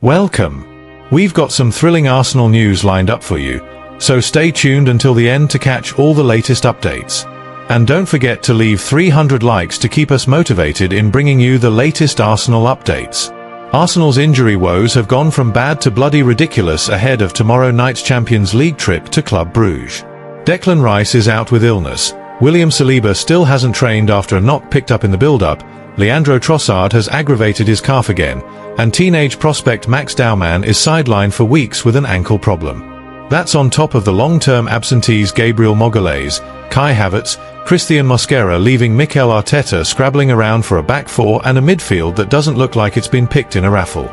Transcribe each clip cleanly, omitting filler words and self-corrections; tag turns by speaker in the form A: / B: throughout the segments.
A: Welcome. We've got some thrilling Arsenal news lined up for you, so stay tuned until the end to catch all the latest updates. And don't forget to leave 300 likes to keep us motivated in bringing you the latest Arsenal updates. Arsenal's injury woes have gone from bad to bloody ridiculous ahead of tomorrow night's Champions League trip to Club Brugge. Declan Rice is out with illness, William Saliba still hasn't trained after a knock picked up in the build-up, Leandro Trossard has aggravated his calf again, and teenage prospect Max Daumann is sidelined for weeks with an ankle problem. That's on top of the long-term absentees Gabriel Magalhaes, Kai Havertz, Christian Mosquera, leaving Mikel Arteta scrabbling around for a back four and a midfield that doesn't look like it's been picked in a raffle.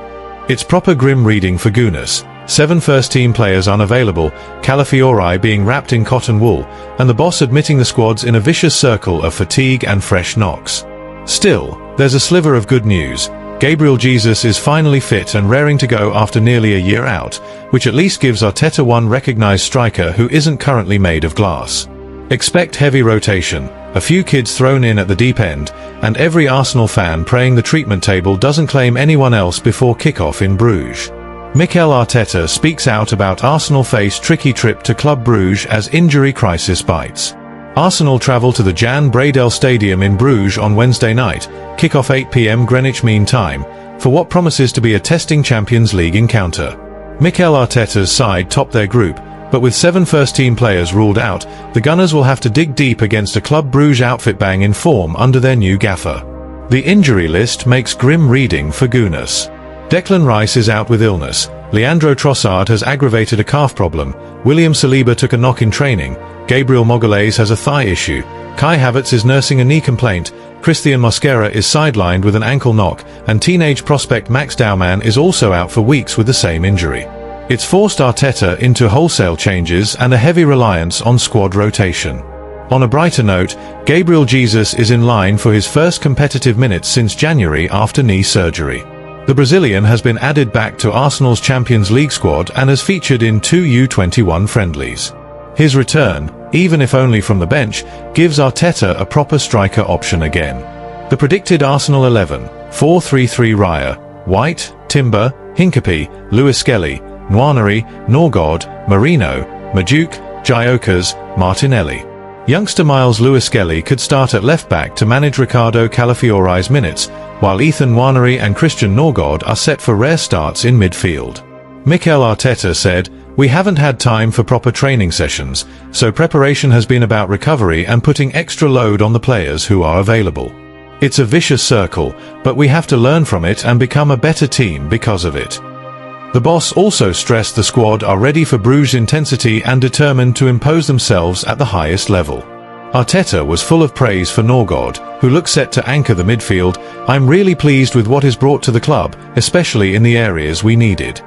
A: It's proper grim reading for Gunners. 7 first-team players unavailable, Calafiori being wrapped in cotton wool, and the boss admitting the squad's in a vicious circle of fatigue and fresh knocks. Still, there's a sliver of good news. Gabriel Jesus is finally fit and raring to go after nearly a year out, which at least gives Arteta one recognised striker who isn't currently made of glass. Expect heavy rotation, a few kids thrown in at the deep end, and every Arsenal fan praying the treatment table doesn't claim anyone else before kick-off in Bruges. Mikel Arteta speaks out about Arsenal face tricky trip to Club Brugge as injury crisis bites. Arsenal travel to the Jan Bredel Stadium in Bruges on Wednesday night, kick-off 8 p.m. Greenwich Mean Time, for what promises to be a testing Champions League encounter. Mikel Arteta's side topped their group, but with 7 first-team players ruled out, the Gunners will have to dig deep against a Club Brugge outfit bang in form under their new gaffer. The injury list makes grim reading for Gunners. Declan Rice is out with illness, Leandro Trossard has aggravated a calf problem, William Saliba took a knock in training, Gabriel Magalhaes has a thigh issue, Kai Havertz is nursing a knee complaint, Christian Mosquera is sidelined with an ankle knock, and teenage prospect Max Daumann is also out for weeks with the same injury. It's forced Arteta into wholesale changes and a heavy reliance on squad rotation. On a brighter note, Gabriel Jesus is in line for his first competitive minutes since January after knee surgery. The Brazilian has been added back to Arsenal's Champions League squad and has featured in 2 U21 friendlies. His return, even if only from the bench, gives Arteta a proper striker option again. The predicted Arsenal 11, 4-3-3 Raya, White, Timber, Hincapie, Lewis Skelly, Nwaneri, Norgard, Marino, Majuk, Gyökeres, Martinelli. Youngster Miles Lewis Skelly could start at left-back to manage Ricardo Calafiori's minutes, while Ethan Nwaneri and Christian Norgard are set for rare starts in midfield. Mikel Arteta said, "We haven't had time for proper training sessions, so preparation has been about recovery and putting extra load on the players who are available. It's a vicious circle, but we have to learn from it and become a better team because of it." The boss also stressed the squad are ready for Bruges intensity and determined to impose themselves at the highest level. Arteta was full of praise for Norgard, who looks set to anchor the midfield. "I'm really pleased with what is brought to the club, especially in the areas we needed."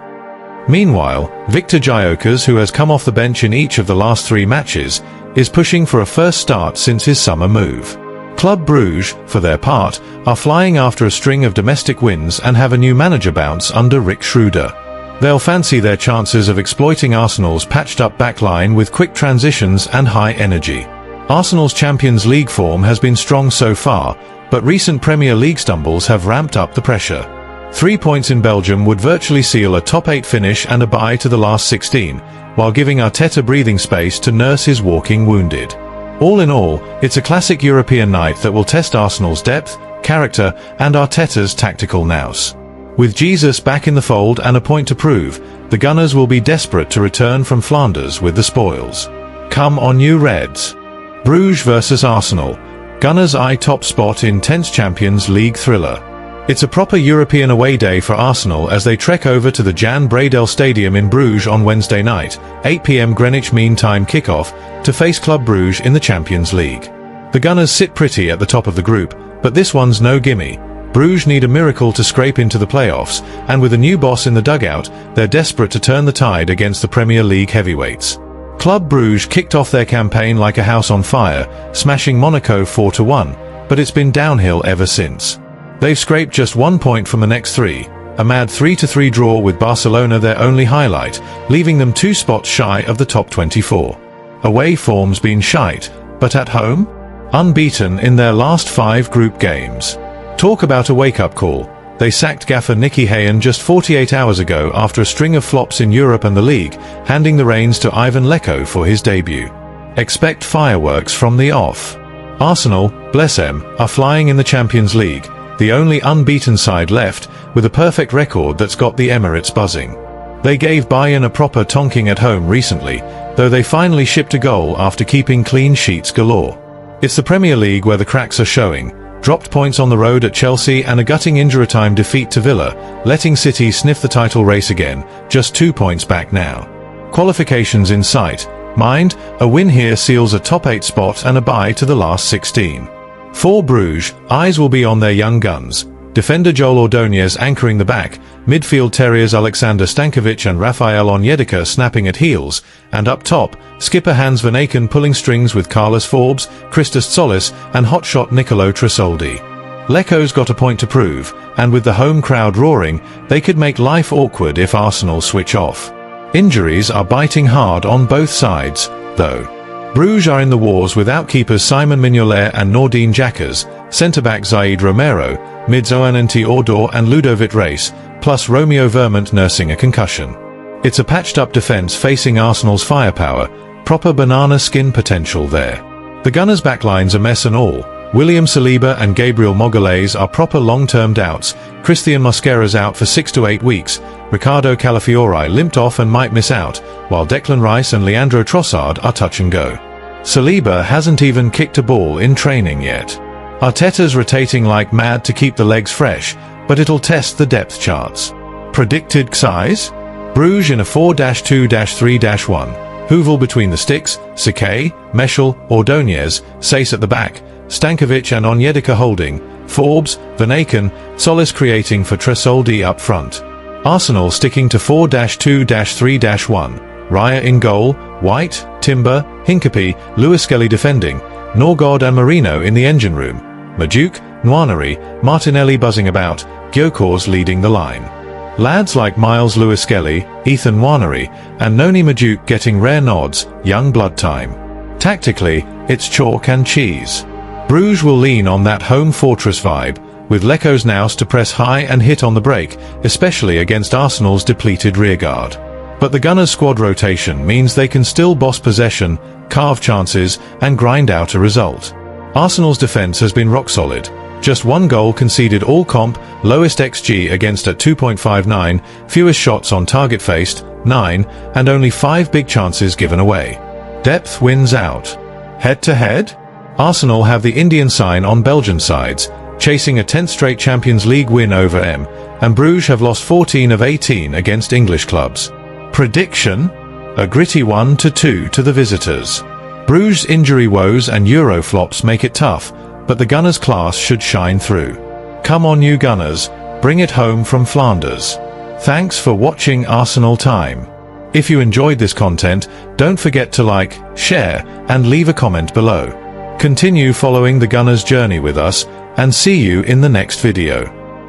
A: Meanwhile, Victor Gyökeres, who has come off the bench in each of the last 3 matches, is pushing for a first start since his summer move. Club Brugge, for their part, are flying after a string of domestic wins and have a new manager bounce under Rick Schroeder. They'll fancy their chances of exploiting Arsenal's patched-up backline with quick transitions and high energy. Arsenal's Champions League form has been strong so far, but recent Premier League stumbles have ramped up the pressure. 3 points in Belgium would virtually seal a top 8 finish and a bye to the last 16, while giving Arteta breathing space to nurse his walking wounded. All in all, it's a classic European night that will test Arsenal's depth, character, and Arteta's tactical nous. With Jesus back in the fold and a point to prove, the Gunners will be desperate to return from Flanders with the spoils. Come on, you Reds! Bruges vs Arsenal. Gunners eye top spot in tense Champions League thriller. It's a proper European away day for Arsenal as they trek over to the Jan Bredel Stadium in Bruges on Wednesday night, 8 p.m. Greenwich Mean Time kickoff, to face Club Brugge in the Champions League. The Gunners sit pretty at the top of the group, but this one's no gimme. Bruges need a miracle to scrape into the playoffs, and with a new boss in the dugout, they're desperate to turn the tide against the Premier League heavyweights. Club Brugge kicked off their campaign like a house on fire, smashing Monaco 4-1, but it's been downhill ever since. They've scraped just 1 point from the next 3, a mad 3-3 draw with Barcelona their only highlight, leaving them 2 spots shy of the top 24. Away form's been shite, but at home? Unbeaten in their last 5 group games. Talk about a wake-up call. They sacked gaffer Nicky Hayen just 48 hours ago after a string of flops in Europe and the league, handing the reins to Ivan Leko for his debut. Expect fireworks from the off. Arsenal, bless them, are flying in the Champions League, the only unbeaten side left, with a perfect record that's got the Emirates buzzing. They gave Bayern a proper tonking at home recently, though they finally shipped a goal after keeping clean sheets galore. It's the Premier League where the cracks are showing. Dropped points on the road at Chelsea and a gutting injury-time defeat to Villa, letting City sniff the title race again, just 2 points back now. Qualifications in sight. Mind, a win here seals a top 8 spot and a bye to the last 16. For Bruges, eyes will be on their young guns. Defender Joel Ordóñez anchoring the back, midfield terriers Alexander Stankovic and Rafael Onyedika snapping at heels, and up top, skipper Hans van Aken pulling strings with Carlos Forbes, Christos Solis and hotshot Nicolo Tresoldi. Leko's got a point to prove, and with the home crowd roaring, they could make life awkward if Arsenal switch off. Injuries are biting hard on both sides, though. Bruges are in the wars without keepers Simon Mignolet and Nordin Jackers, centre-back Zaid Romero, mids Oanenti Ordor and Ludovic Reis, plus Romeo Vermont nursing a concussion. It's a patched-up defence facing Arsenal's firepower, proper banana skin potential there. The Gunners' backline's a mess and all. William Saliba and Gabriel Magalhaes are proper long-term doubts. Christian Mosquera's out for 6 to 8 weeks. Ricardo Calafiori limped off and might miss out, while Declan Rice and Leandro Trossard are touch and go. Saliba hasn't even kicked a ball in training yet. Arteta's rotating like mad to keep the legs fresh, but it'll test the depth charts. Predicted size? Bruges in a 4-2-3-1. Hoovel between the sticks, Sakay, Meshel, Ordóñez, Sace at the back, Stankovic and Onyedika holding, Forbes, Van Aken, Solis creating for Tresoldi up front. Arsenal sticking to 4-2-3-1. Raya in goal, White, Timber, Hincapie, Lewis Skelly defending, Norgod and Marino in the engine room, Majuk, Nwaneri, Martinelli buzzing about, Gyökeres leading the line. Lads like Miles Lewis Skelly, Ethan Nwaneri, and Noni Majuk getting rare nods, young blood time. Tactically, it's chalk and cheese. Bruges will lean on that home fortress vibe, with Leko's nous to press high and hit on the break, especially against Arsenal's depleted rearguard. But the Gunners' squad rotation means they can still boss possession, carve chances, and grind out a result. Arsenal's defence has been rock solid. Just 1 goal conceded all comp, lowest XG against at 2.59, fewest shots on target faced, 9, and only 5 big chances given away. Depth wins out. Head-to-head? Arsenal have the Indian sign on Belgian sides, chasing a 10th straight Champions League win over M, and Bruges have lost 14 of 18 against English clubs. Prediction? A gritty 1-2 to the visitors. Bruges' injury woes and Euro flops make it tough, but the Gunners' class should shine through. Come on you Gunners, bring it home from Flanders. Thanks for watching Arsenal Time. If you enjoyed this content, don't forget to like, share, and leave a comment below. Continue following the Gunners' journey with us, and see you in the next video.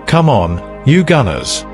A: Come on, you Gunners.